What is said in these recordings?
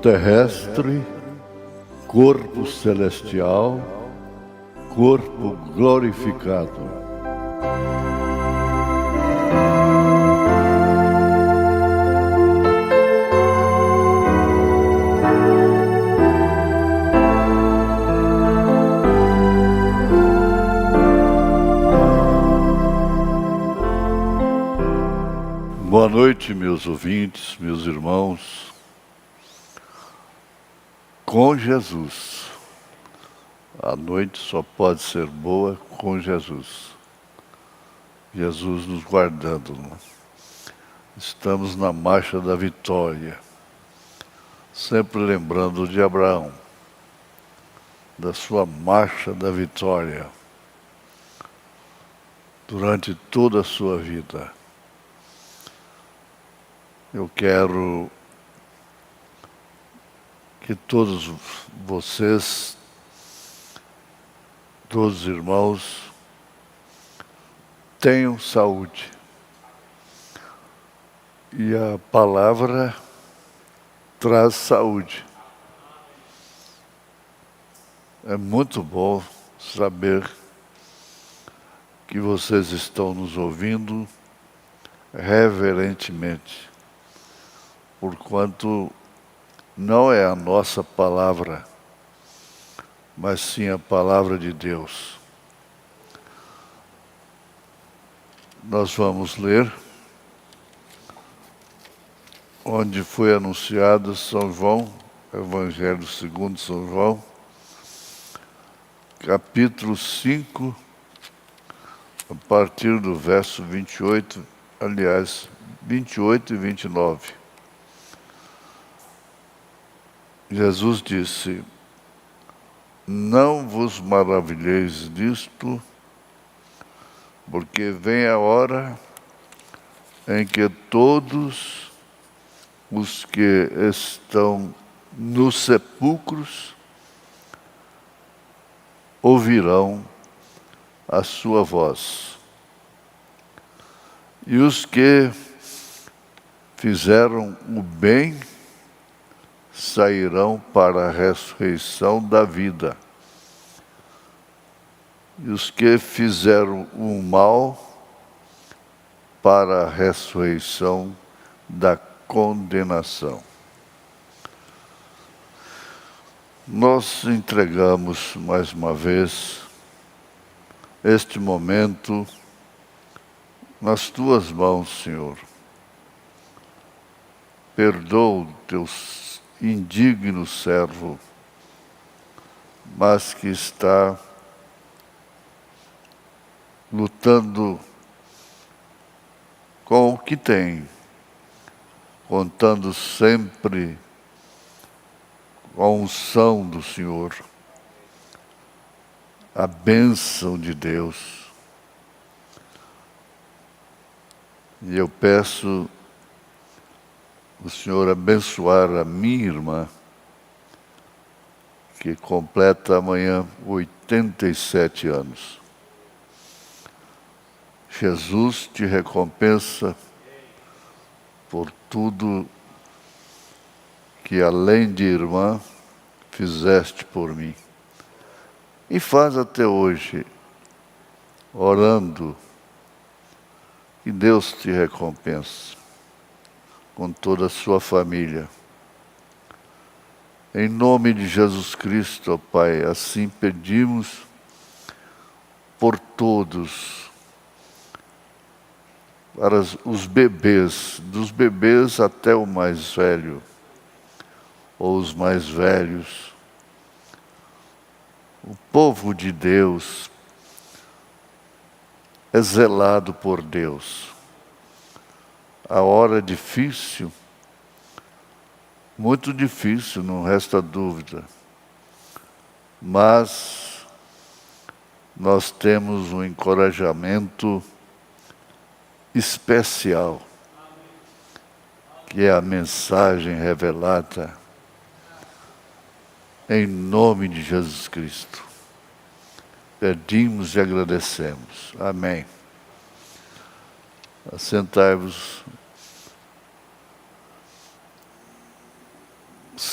terrestre, corpo celestial, corpo glorificado. Boa noite, meus ouvintes, meus irmãos. Com Jesus. A noite só pode ser boa com Jesus. Jesus nos guardando. Estamos na marcha da vitória. Sempre lembrando de Abraão, da sua marcha da vitória, durante toda a sua vida. Eu quero que todos vocês, todos os irmãos, tenham saúde. E a palavra traz saúde. É muito bom saber que vocês estão nos ouvindo reverentemente, porquanto não é a nossa palavra, mas sim a palavra de Deus. Nós vamos ler onde foi anunciado São João, Evangelho segundo São João, capítulo 5, a partir do verso 28, aliás, 28 e 29. Jesus disse: não vos maravilheis disto, porque vem a hora em que todos os que estão nos sepulcros ouvirão a sua voz. E os que fizeram o bem sairão para a ressurreição da vida. E os que fizeram o mal para a ressurreição da condenação. Nós entregamos mais uma vez este momento nas tuas mãos, Senhor. Perdoa o teu indigno servo, mas que está lutando com o que tem, contando sempre com a unção do Senhor, a bênção de Deus. E eu peço o Senhor abençoar a minha irmã, que completa amanhã 87 anos. Jesus te recompensa por tudo que, além de irmã, fizeste por mim. E faz até hoje, orando, que Deus te recompense com toda a sua família. Em nome de Jesus Cristo, ó Pai, assim pedimos por todos, para os bebês, dos bebês até o mais velho, ou os mais velhos, o povo de Deus é zelado por Deus. A hora difícil, muito difícil, não resta dúvida. Mas nós temos um encorajamento especial, que é a mensagem revelada em nome de Jesus Cristo. Pedimos e agradecemos. Amém. Assentai-vos.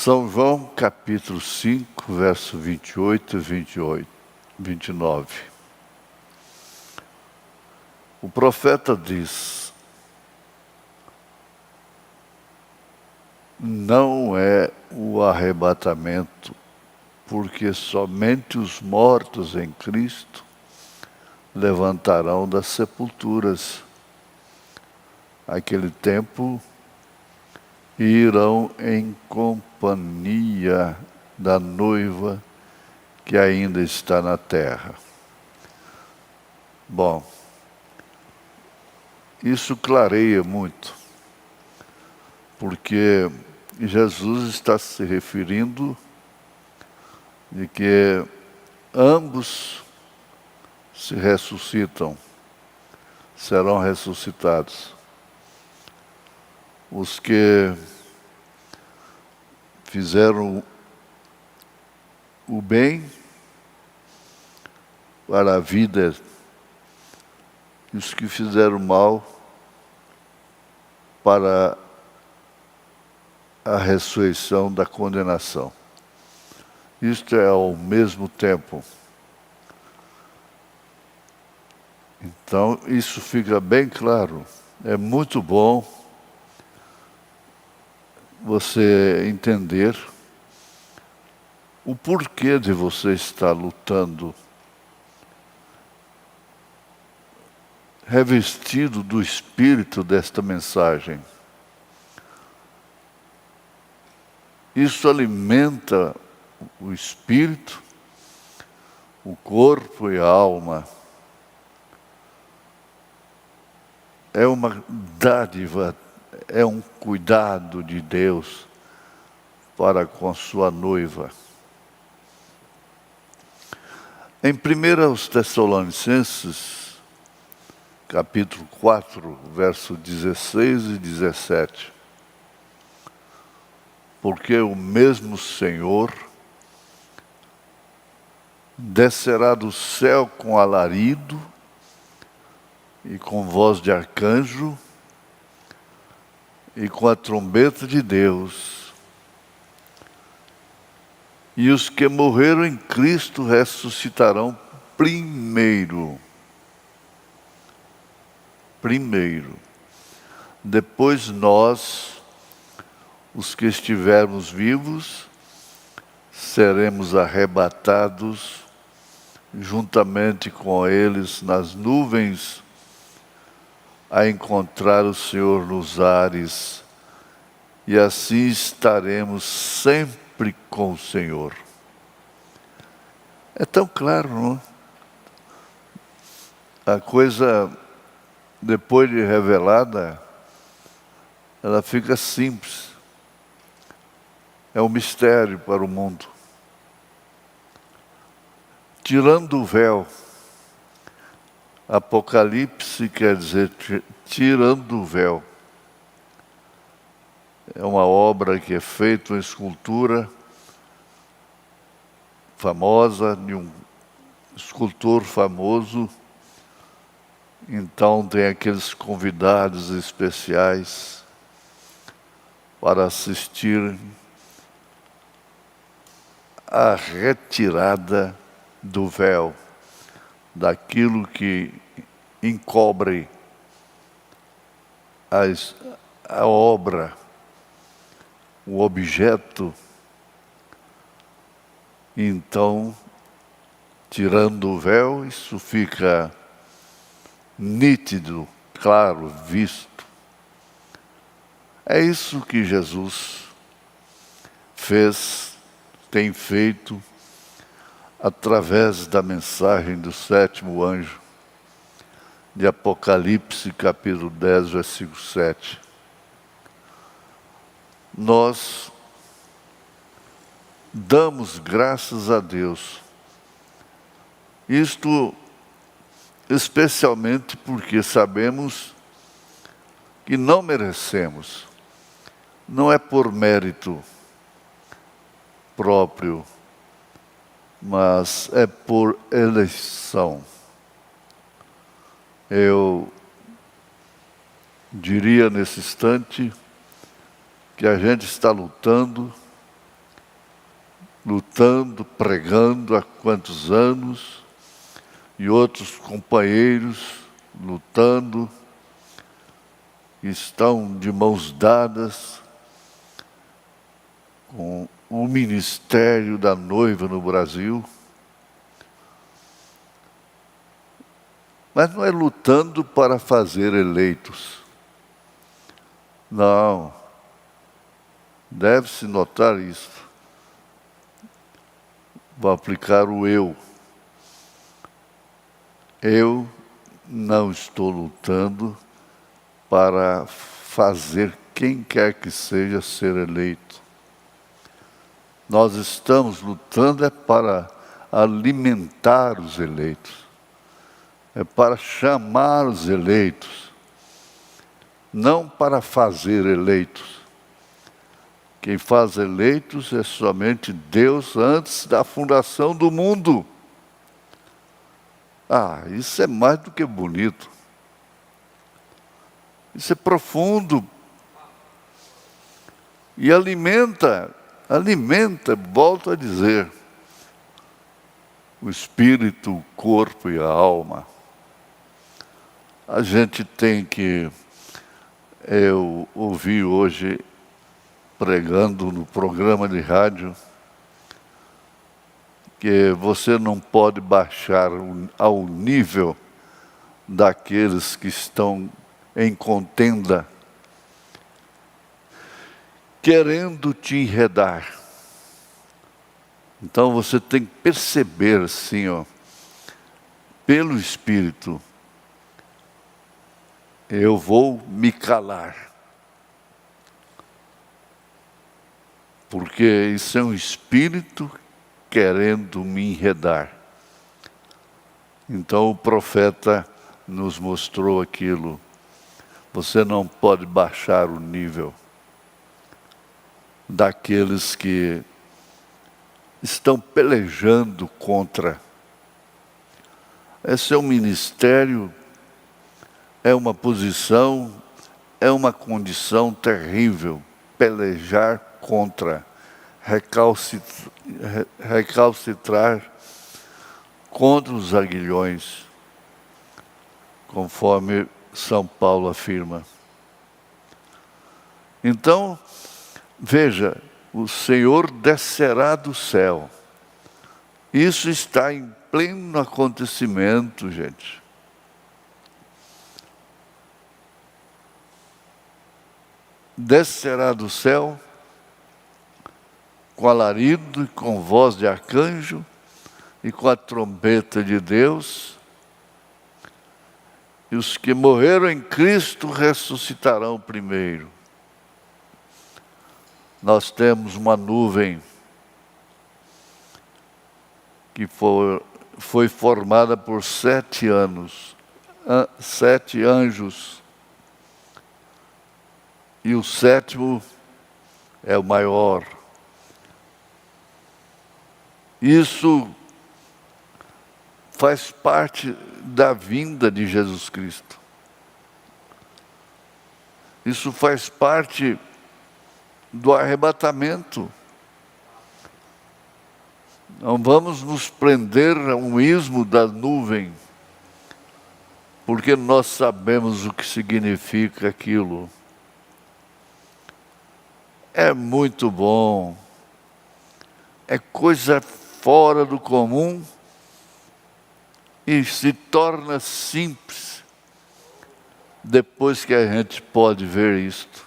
São João, capítulo 5, verso 28 e 29. O profeta diz: não é o arrebatamento, porque somente os mortos em Cristo levantarão das sepulturas. Aquele tempo irão em companhia da noiva que ainda está na terra. Bom, isso clareia muito, porque Jesus está se referindo de que ambos se ressuscitam, serão ressuscitados. Os que fizeram o bem para a vida e os que fizeram mal para a ressurreição da condenação. Isto é ao mesmo tempo. Então, isso fica bem claro. É muito bom você entender o porquê de você estar lutando, revestido do espírito desta mensagem. Isso alimenta o espírito, o corpo e a alma. É uma dádiva, é um cuidado de Deus para com a sua noiva. Em 1 Tessalonicenses, capítulo 4, verso 16 e 17. Porque o mesmo Senhor descerá do céu com alarido e com voz de arcanjo e com a trombeta de Deus. E os que morreram em Cristo ressuscitarão primeiro. Depois nós, os que estivermos vivos, seremos arrebatados juntamente com eles nas nuvens a encontrar o Senhor nos ares, e assim estaremos sempre com o Senhor. É tão claro, não? A coisa, depois de revelada, ela fica simples. É um mistério para o mundo. Tirando o véu, Apocalipse quer dizer tirando o véu. É uma obra que é feita, uma escultura famosa, de um escultor famoso. Então tem aqueles convidados especiais para assistir à retirada do véu, daquilo que encobre a obra, o objeto. Então, tirando o véu, isso fica nítido, claro, visto. É isso que Jesus fez, tem feito, através da mensagem do sétimo anjo, de Apocalipse, capítulo 10, versículo 7. Nós damos graças a Deus. Isto especialmente porque sabemos que não merecemos. Não é por mérito próprio, mas é por eleição. Eu diria nesse instante que a gente está lutando lutando, pregando há quantos anos, e outros companheiros lutando, estão de mãos dadas com o ministério da noiva no Brasil. Mas não é lutando para fazer eleitos. Não. Deve-se notar isso. Vou aplicar o eu. Eu não estou lutando para fazer quem quer que seja ser eleito. Nós estamos lutando para alimentar os eleitos. É para chamar os eleitos. Não para fazer eleitos. Quem faz eleitos é somente Deus antes da fundação do mundo. Isso é mais do que bonito. Isso é profundo. E alimenta, volto a dizer, o espírito, o corpo e a alma. A gente tem que... Eu ouvi hoje, pregando no programa de rádio, que você não pode baixar ao nível daqueles que estão em contenda, querendo te enredar. Então você tem que perceber assim, pelo Espírito, eu vou me calar. Porque isso é um espírito querendo me enredar. Então o profeta nos mostrou aquilo. Você não pode baixar o nível daqueles que estão pelejando contra. Esse é um ministério, é uma posição, é uma condição terrível. Pelejar contra, recalcitrar contra os aguilhões, conforme São Paulo afirma. Então, veja, o Senhor descerá do céu. Isso está em pleno acontecimento, gente. Descerá do céu com alarido e com voz de arcanjo e com a trombeta de Deus. E os que morreram em Cristo ressuscitarão primeiro. Nós temos uma nuvem que foi formada por 7 anjos. E o 7º é o maior. Isso faz parte da vinda de Jesus Cristo. Isso faz parte do arrebatamento. Não vamos nos prender a um ismo da nuvem, porque nós sabemos o que significa aquilo. É muito bom, é coisa fora do comum e se torna simples depois que a gente pode ver isto.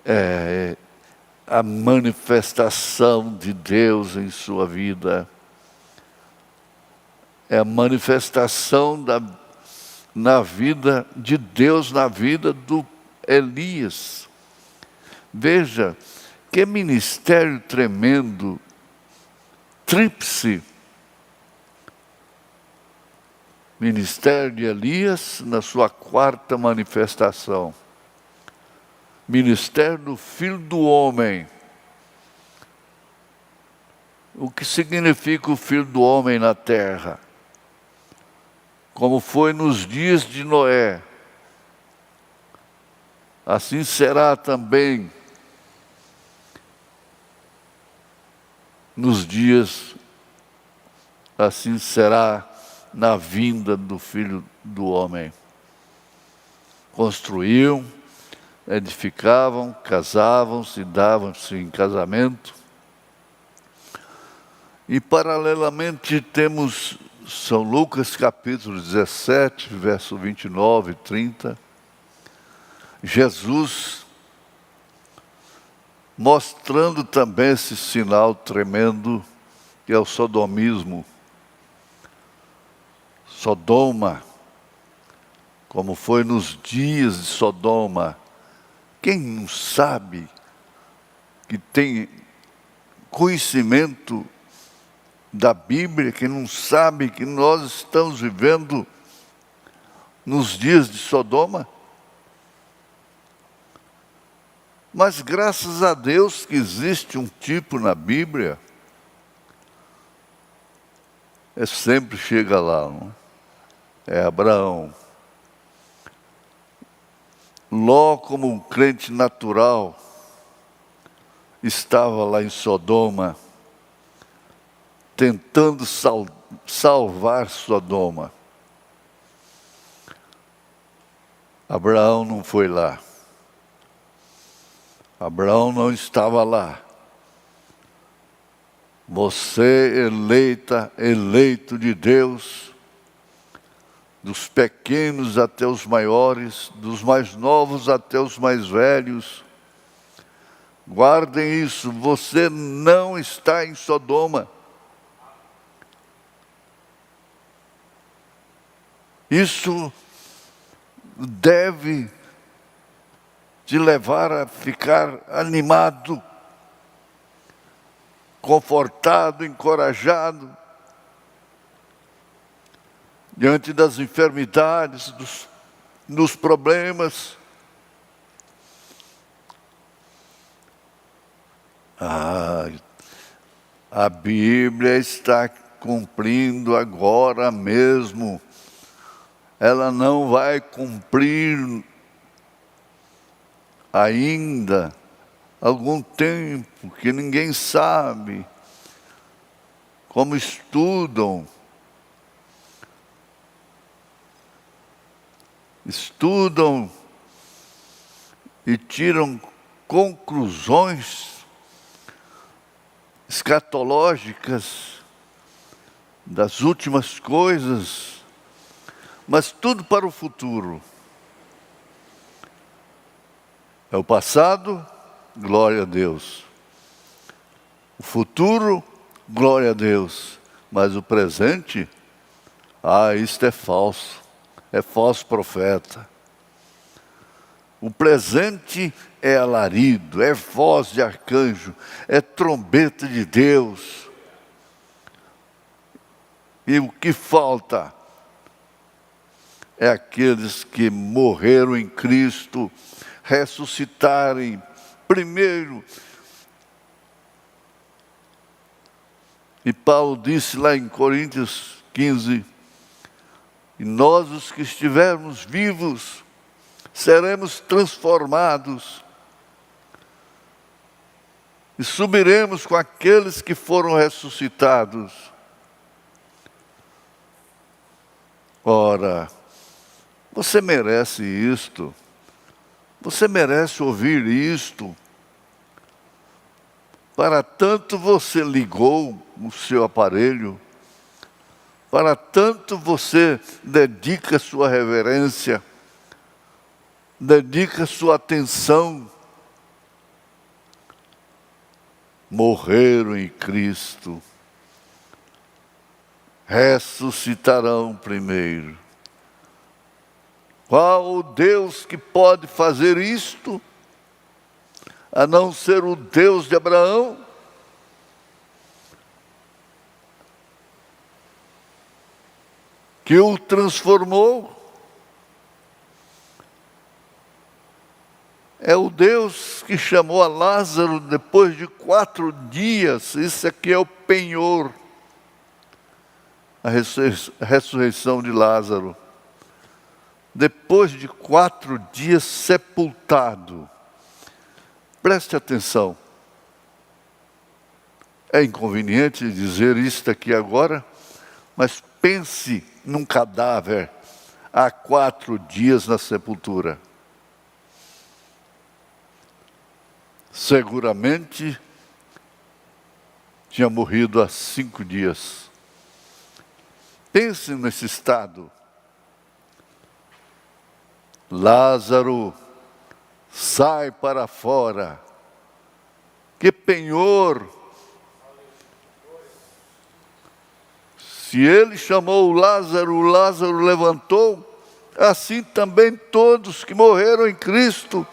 É a manifestação de Deus em sua vida. É a manifestação na vida de Deus, na vida do Elias. Veja, que ministério tremendo, tríplice. Ministério de Elias na sua 4ª manifestação. Ministério do Filho do Homem. O que significa o Filho do Homem na terra? Como foi nos dias de Noé, assim será também nos dias, assim será na vinda do Filho do Homem. Construíam, edificavam, casavam-se, davam-se em casamento. E paralelamente temos São Lucas capítulo 17, verso 29 e 30. Jesus mostrando também esse sinal tremendo que é o sodomismo. Sodoma, como foi nos dias de Sodoma. Quem não sabe, que tem conhecimento da Bíblia, que não sabe que nós estamos vivendo nos dias de Sodoma? Mas graças a Deus que existe um tipo na Bíblia, sempre chega lá, não é? É Abraão. Ló, como um crente natural, estava lá em Sodoma, tentando salvar Sodoma. Abraão não foi lá. Abraão não estava lá. Você, eleito de Deus, dos pequenos até os maiores, dos mais novos até os mais velhos, guardem isso, você não está em Sodoma. Isso deve te levar a ficar animado, confortado, encorajado, diante das enfermidades, dos problemas. A Bíblia está cumprindo agora mesmo. Ela não vai cumprir ainda algum tempo, que ninguém sabe. Como estudam e tiram conclusões escatológicas das últimas coisas, mas tudo para o futuro. É o passado, glória a Deus. O futuro, glória a Deus. Mas o presente, isto é falso profeta. O presente é alarido, é voz de arcanjo, é trombeta de Deus. E o que falta é aqueles que morreram em Cristo ressuscitarem primeiro. E Paulo disse lá em Coríntios 15, e nós os que estivermos vivos, seremos transformados e subiremos com aqueles que foram ressuscitados. Ora, você merece isto, você merece ouvir isto. Para tanto você ligou o seu aparelho, para tanto você dedica sua reverência, dedica sua atenção. Morreram em Cristo, ressuscitarão primeiro. Qual o Deus que pode fazer isto, a não ser o Deus de Abraão? Que o transformou. É o Deus que chamou a Lázaro depois de 4 dias. Isso aqui é o penhor. A ressurreição de Lázaro. Depois de 4 dias sepultado. Preste atenção. É inconveniente dizer isto aqui agora, mas pense num cadáver há 4 dias na sepultura. Seguramente tinha morrido há 5 dias. Pense nesse estado. Lázaro, sai para fora. Que penhor! Se ele chamou o Lázaro levantou, assim também todos que morreram em Cristo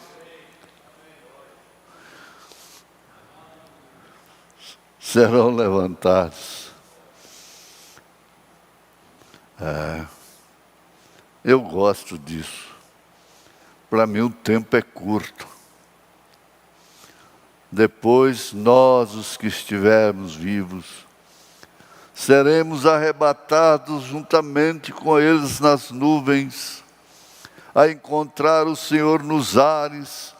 serão levantados. Eu gosto disso. Para mim o tempo é curto. Depois nós, os que estivermos vivos, seremos arrebatados juntamente com eles nas nuvens, a encontrar o Senhor nos ares,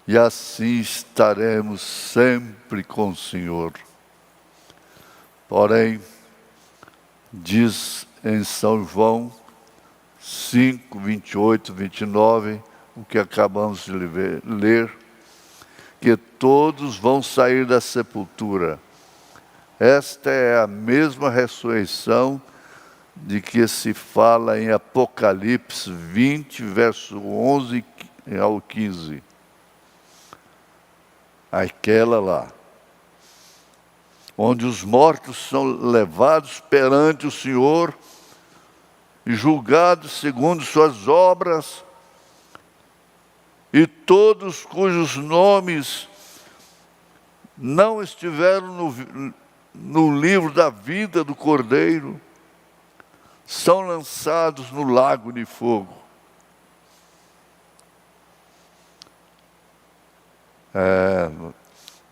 e assim estaremos sempre com o Senhor. Porém, diz em São João 5, 28, 29, o que acabamos de ler, que todos vão sair da sepultura. Esta é a mesma ressurreição de que se fala em Apocalipse 20, verso 11 ao 15. Aquela lá, onde os mortos são levados perante o Senhor e julgados segundo suas obras, e todos cujos nomes não estiveram no livro da vida do Cordeiro, são lançados no lago de fogo.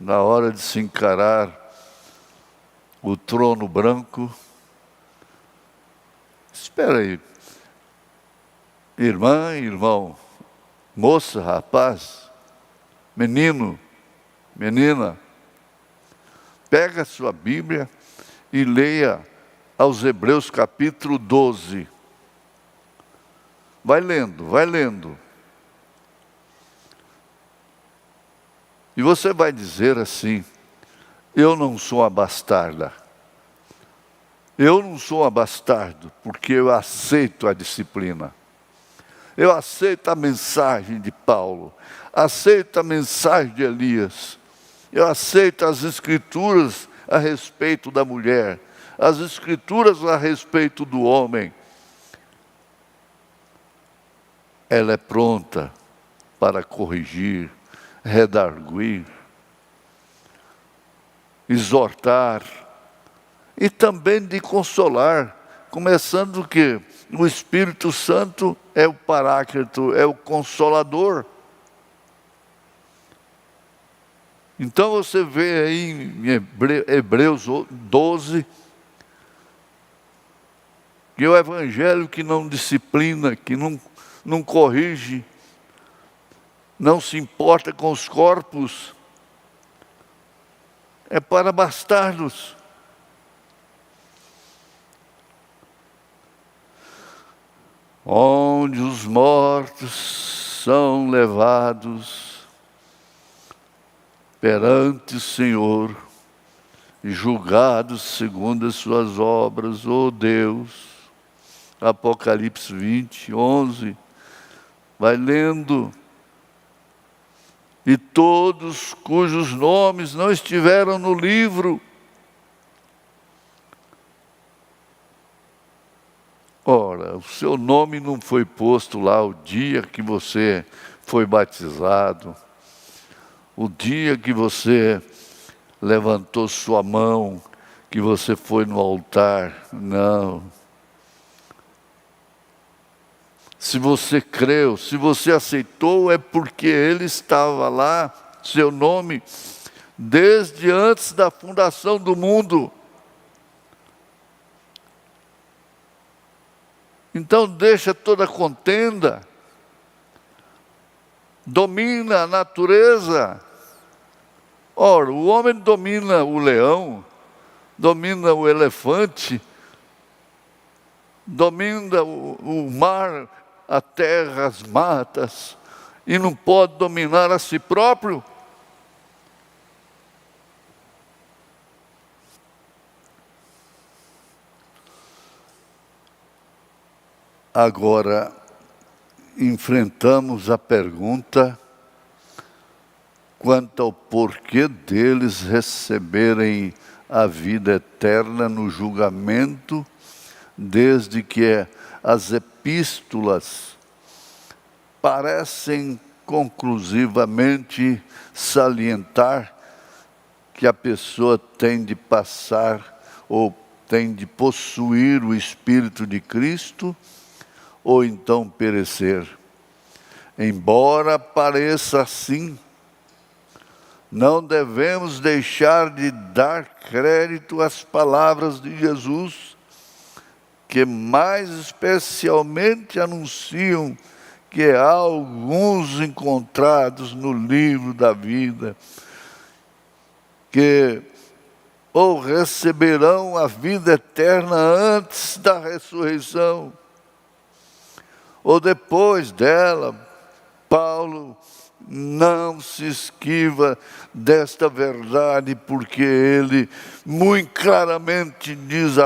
Na hora de se encarar o trono branco, espera aí, irmã, irmão, moça, rapaz, menino, menina, pega a sua Bíblia e leia aos Hebreus capítulo 12. Vai lendo, vai lendo. E você vai dizer assim: eu não sou uma bastarda. Eu não sou uma bastardo porque eu aceito a disciplina. Eu aceito a mensagem de Paulo. Aceito a mensagem de Elias. Eu aceito as escrituras a respeito da mulher, as escrituras a respeito do homem. Ela é pronta para corrigir, redarguir, exortar e também de consolar, começando que o Espírito Santo é o Paráclito, é o Consolador. Então você vê aí em Hebreus 12, que o Evangelho que não disciplina, que não corrige, não se importa com os corpos, é para bastardos. Onde os mortos são levados perante o Senhor e julgados segundo as suas obras, ó Deus. Apocalipse 20, 11. Vai lendo. E todos cujos nomes não estiveram no livro. Ora, o seu nome não foi posto lá o dia que você foi batizado, o dia que você levantou sua mão, que você foi no altar. Não. Se você creu, se você aceitou, é porque ele estava lá, seu nome, desde antes da fundação do mundo. Então deixa toda a contenda, domina a natureza, Ora, o homem domina o leão, domina o elefante, domina o mar, a terra, as matas, e não pode dominar a si próprio? Agora, enfrentamos a pergunta quanto ao porquê deles receberem a vida eterna no julgamento, desde que as epístolas parecem conclusivamente salientar que a pessoa tem de passar ou tem de possuir o Espírito de Cristo ou então perecer. Embora pareça assim, não devemos deixar de dar crédito às palavras de Jesus, que mais especialmente anunciam que há alguns encontrados no livro da vida, que ou receberão a vida eterna antes da ressurreição, ou depois dela. Paulo não se esquiva desta verdade, porque ele muito claramente diz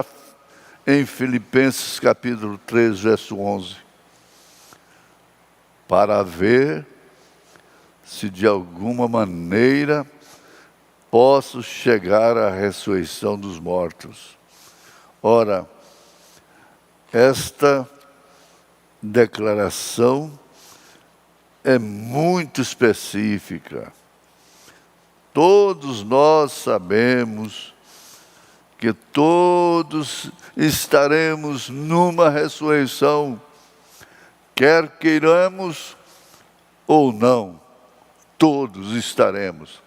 em Filipenses capítulo 3, verso 11, para ver se de alguma maneira posso chegar à ressurreição dos mortos. Ora, esta declaração é muito específica. Todos nós sabemos que todos estaremos numa ressurreição, quer queiramos ou não, todos estaremos.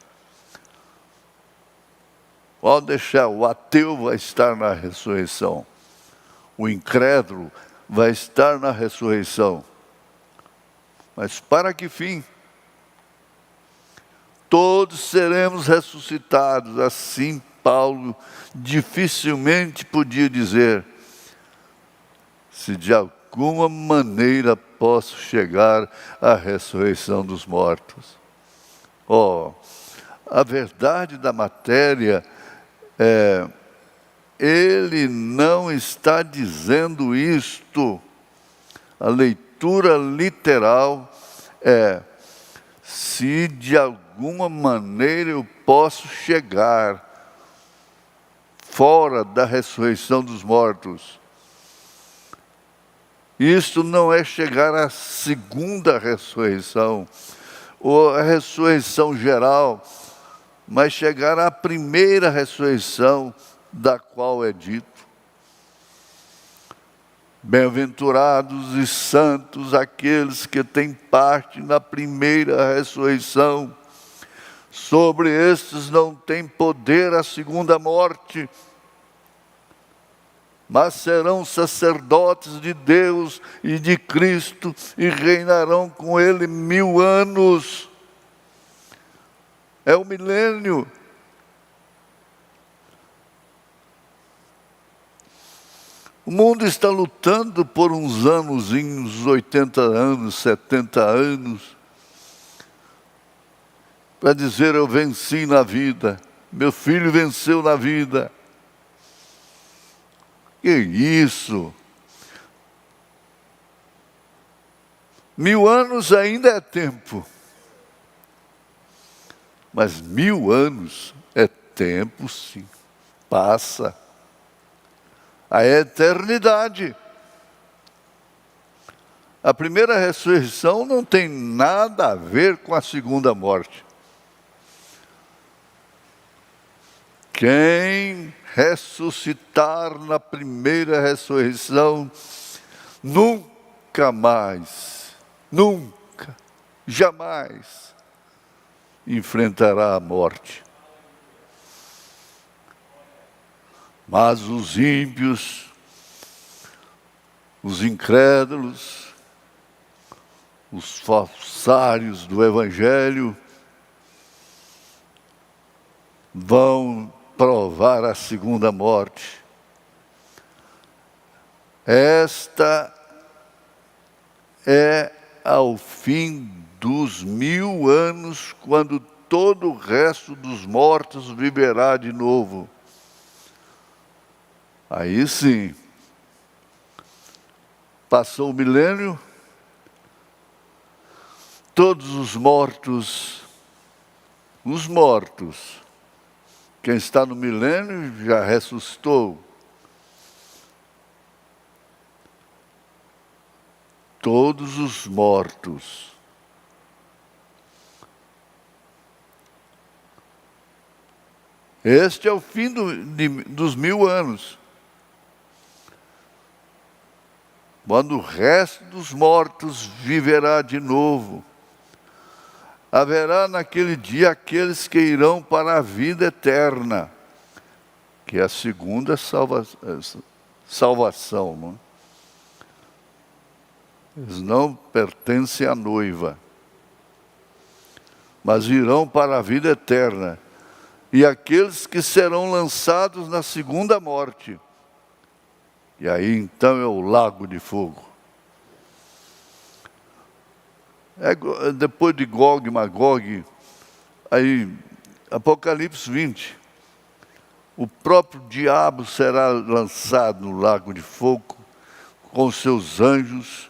Pode deixar, o ateu vai estar na ressurreição, o incrédulo vai estar na ressurreição. Mas para que fim? Todos seremos ressuscitados. Assim Paulo dificilmente podia dizer: se de alguma maneira posso chegar à ressurreição dos mortos. A verdade da matéria é, ele não está dizendo isto. A leitura literal é: se de alguma maneira eu posso chegar fora da ressurreição dos mortos. Isto não é chegar à segunda ressurreição, ou à ressurreição geral, mas chegar à primeira ressurreição, da qual é dito: bem-aventurados e santos aqueles que têm parte na primeira ressurreição. Sobre estes não tem poder a segunda morte, mas serão sacerdotes de Deus e de Cristo e reinarão com Ele 1000 anos. É o milênio. O mundo está lutando por uns anozinhos, 80 anos, 70 anos, para dizer: eu venci na vida, meu filho venceu na vida. Que isso? 1000 anos ainda é tempo, mas 1000 anos é tempo, sim, passa. A eternidade. A primeira ressurreição não tem nada a ver com a segunda morte. Quem ressuscitar na primeira ressurreição nunca mais, nunca, jamais enfrentará a morte. Mas os ímpios, os incrédulos, os falsários do Evangelho, vão provar a segunda morte. Esta é ao fim dos 1000 anos, quando todo o resto dos mortos viverá de novo. Aí sim, passou o milênio, todos os mortos, quem está no milênio já ressuscitou. Todos os mortos. Este é o fim dos 1000 anos. Quando o resto dos mortos viverá de novo. Haverá naquele dia aqueles que irão para a vida eterna, que é a segunda salvação, não é? Eles não pertencem à noiva, mas irão para a vida eterna. E aqueles que serão lançados na segunda morte. E aí então é o lago de fogo. Depois de Gog e Magog, aí Apocalipse 20, o próprio diabo será lançado no lago de fogo com seus anjos,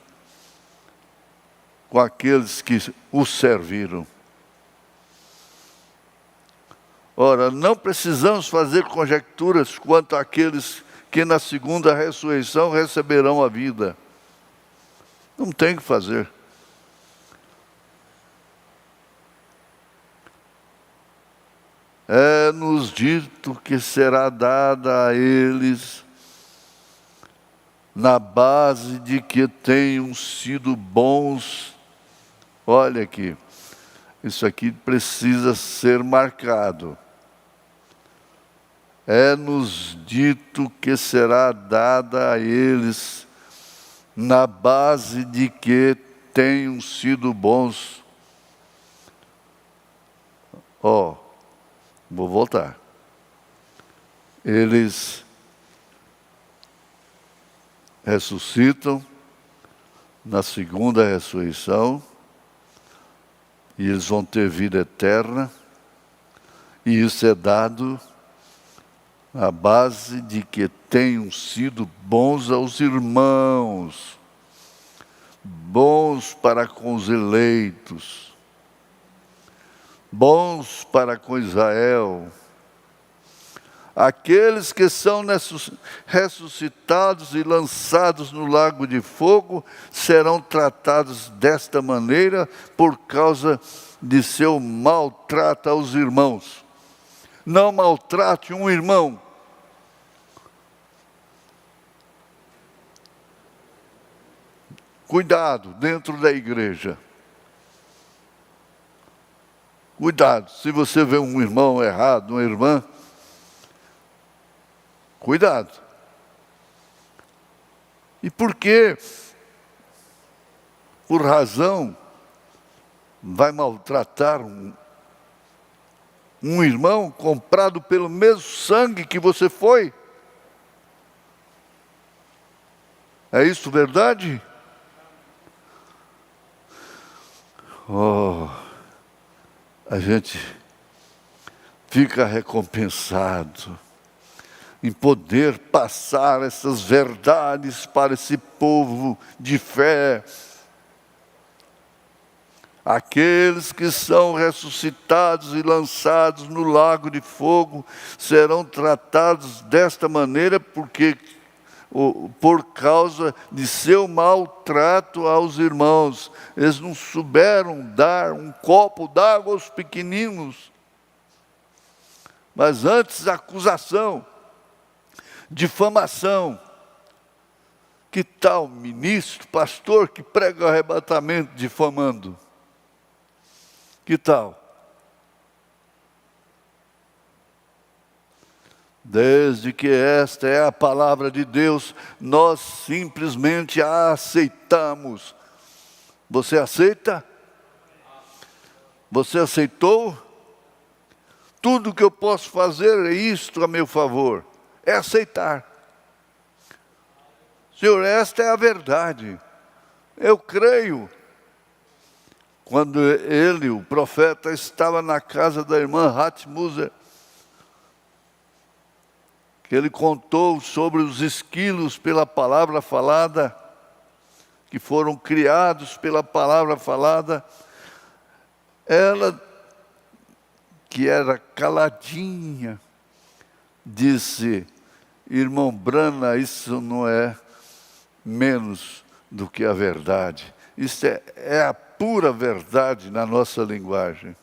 com aqueles que o serviram. Ora, não precisamos fazer conjecturas quanto àqueles que na segunda ressurreição receberão a vida. Não tem que fazer. É-nos dito que será dada a eles na base de que tenham sido bons. Olha aqui, isso aqui precisa ser marcado. É-nos dito que será dada a eles na base de que tenham sido bons. Vou voltar. Eles ressuscitam na segunda ressurreição, e eles vão ter vida eterna, e isso é dado à base de que tenham sido bons aos irmãos, bons para com os eleitos, bons para com Israel. Aqueles que são ressuscitados e lançados no lago de fogo serão tratados desta maneira por causa de seu maltrato aos irmãos. Não maltrate um irmão. Cuidado dentro da igreja. Cuidado, se você vê um irmão errado, uma irmã, cuidado. E por quê? Por razão, vai maltratar um irmão comprado pelo mesmo sangue que você foi? É isso verdade? A gente fica recompensado em poder passar essas verdades para esse povo de fé. Aqueles que são ressuscitados e lançados no lago de fogo serão tratados desta maneira por causa de seu maltrato aos irmãos. Eles não souberam dar um copo d'água aos pequeninos. Mas antes, acusação, difamação. Que tal ministro, pastor que prega o arrebatamento difamando? Que tal? Desde que esta é a palavra de Deus, nós simplesmente a aceitamos. Você aceita? Você aceitou? Tudo que eu posso fazer é isto a meu favor, é aceitar. Senhor, esta é a verdade. Eu creio. Quando ele, o profeta, estava na casa da irmã Hatmuser, que ele contou sobre os esquilos pela palavra falada, que foram criados pela palavra falada, ela, que era caladinha, disse: irmão Brana, isso não é menos do que a verdade. Isso é a pura verdade na nossa linguagem.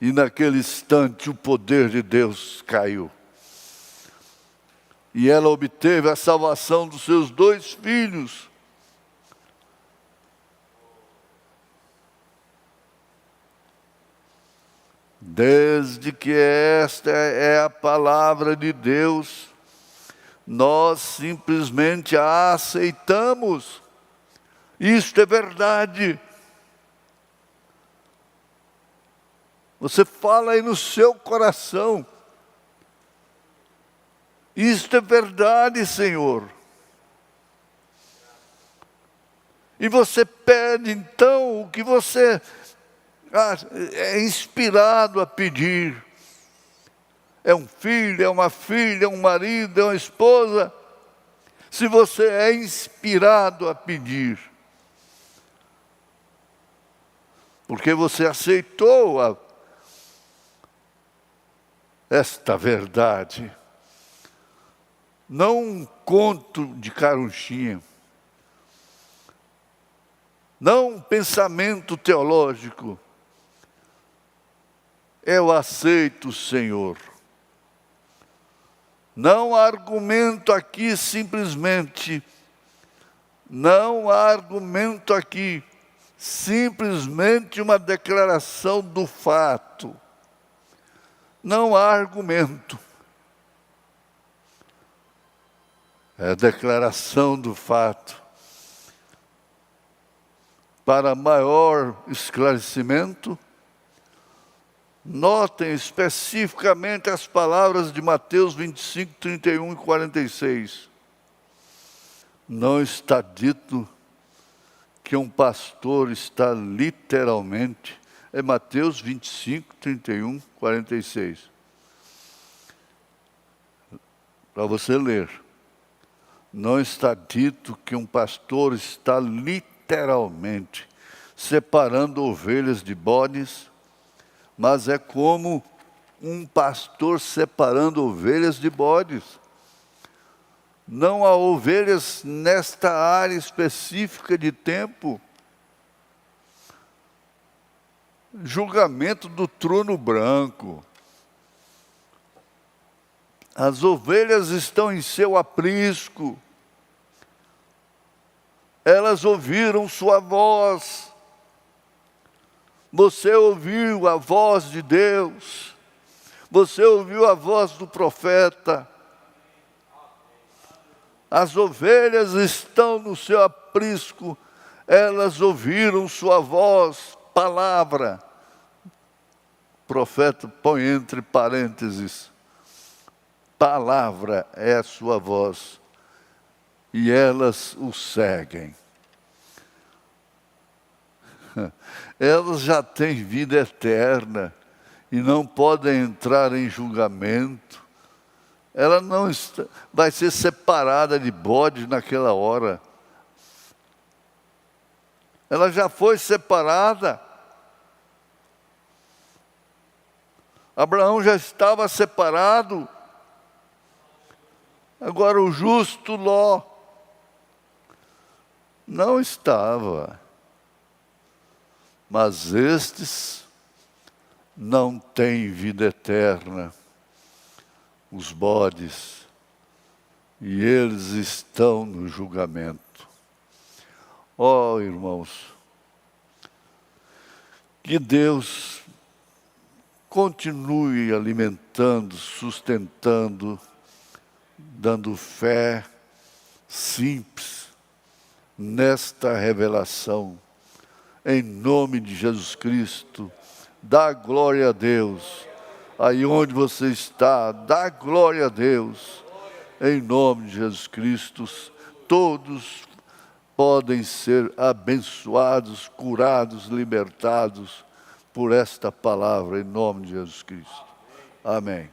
E naquele instante o poder de Deus caiu. E ela obteve a salvação dos seus 2 filhos. Desde que esta é a palavra de Deus, nós simplesmente a aceitamos. Isto é verdade. Você fala aí no seu coração. Isto é verdade, Senhor. E você pede então o que você é inspirado a pedir. É um filho, é uma filha, é um marido, é uma esposa. Se você é inspirado a pedir, porque você aceitou esta verdade, não um conto de carunchinha, não um pensamento teológico. Eu aceito, Senhor. Não há argumento aqui simplesmente, não há argumento aqui, simplesmente uma declaração do fato. Não há argumento. É a declaração do fato. Para maior esclarecimento, notem especificamente as palavras de Mateus 25, 31 e 46. Não está dito que um pastor está literalmente... É Mateus 25, 31, 46. Para você ler. Não está dito que um pastor está literalmente separando ovelhas de bodes, mas é como um pastor separando ovelhas de bodes. Não há ovelhas nesta área específica de tempo. Julgamento do trono branco. As ovelhas estão em seu aprisco. Elas ouviram sua voz. Você ouviu a voz de Deus. Você ouviu a voz do profeta. As ovelhas estão no seu aprisco. Elas ouviram sua voz, palavra. Profeta põe entre parênteses. Palavra é a sua voz. E elas o seguem. Elas já têm vida eterna e não podem entrar em julgamento. Ela não vai ser separada de bode naquela hora. Ela já foi separada. Abraão já estava separado. Agora o justo Ló não estava. Mas estes não têm vida eterna, os bodes, e eles estão no julgamento. Ó, irmãos, que Deus continue alimentando, sustentando, dando fé simples nesta revelação. Em nome de Jesus Cristo, Dá glória a Deus. Aí onde você está, dá glória a Deus. Em nome de Jesus Cristo, todos podem ser abençoados, curados, libertados por esta palavra, em nome de Jesus Cristo. Amém.